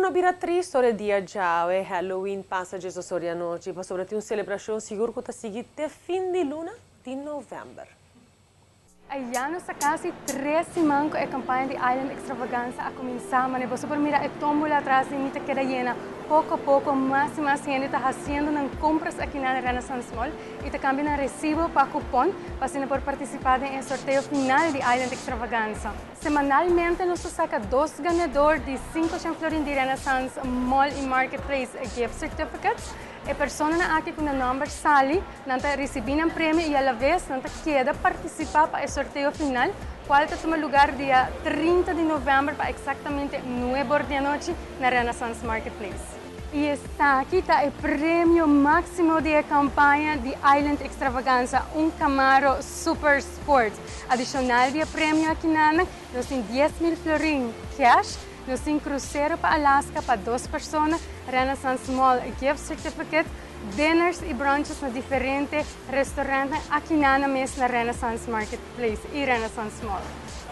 não vira triste o dia já, é Halloween, passa Jesus a noite, para sobre uma celebração seguro que está seguindo até fim de luna de novembro. Allá nos casi 3 semanas a campanha de Island Extravaganza a começar, mas você pode mirar a tómbola atrás de mim que queda llena. Pouco a pouco, mais e mais gente está fazendo compras aqui na Renaissance Mall e está cambiando recibo para cupom para você poder participar no sorteio final de Island Extravaganza. Semanalmente, nós saca 2 ganhadores de 500 florins de Renaissance Mall e Marketplace gift certificates. E persona na aqui com o número sali, nanta recebendo um prêmio e a vez nanta queda participar para o sorteio final, qual está toma lugar dia 30 de novembro para exatamente 9 da noite na Renaissance Marketplace. E está aqui está o prêmio máximo da campanha de Island Extravaganza, Camaro Super Sport. Adicional de prêmio aqui nós temos 10,000 florins cash. Nós temos cruzeiro para Alaska para 2 pessoas, Renaissance Mall gift certificate, dinners e brunches na diferentes restaurantes aqui na mesma Renaissance Marketplace e Renaissance Mall.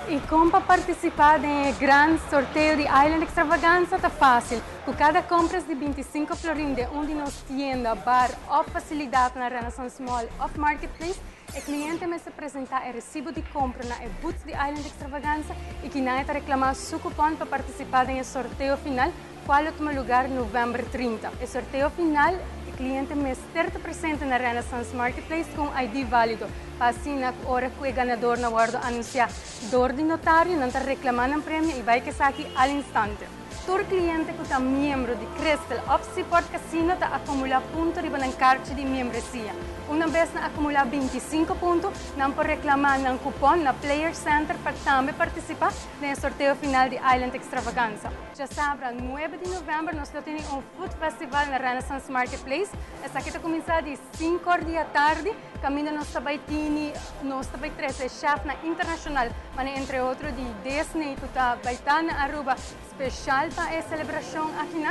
E como para participar do grande sorteio de Island Extravaganza está fácil. Com cada compra de 25 florins de onde nós tienda, bar ou facilidade na Renaissance Mall ou Marketplace, o cliente me se apresenta o recibo de compra na booth de Island Extravaganza e que não está reclamar seu cupom para participar do sorteio final, qual toma lugar em novembro 30. O sorteio final, o cliente me está presente na Renaissance Marketplace com ID válido. Para assim, na hora que o ganador na guarda anunciar dor de notário, não está reclamando o prêmio e vai que aqui ao instante. Todo cliente que é membro de Crystal ou Seaport Casino está acumular pontos riba ng carte de membresia. Uma vez na acumular 25 pontos, não pode reclamar ng cupom na Player Center para também participar no sorteio final de Island Extravaganza. Já sabe, 9 de novembro nós temos food festival na Renaissance Marketplace. Essa aqui está começar de 5 da tarde. Caminho nós também temos 13 chefs na internacional, mas entre outros de Disney, que está na Aruba, especial para a celebração aqui,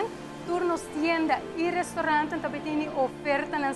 turnos tienda e restaurante também tem oferta na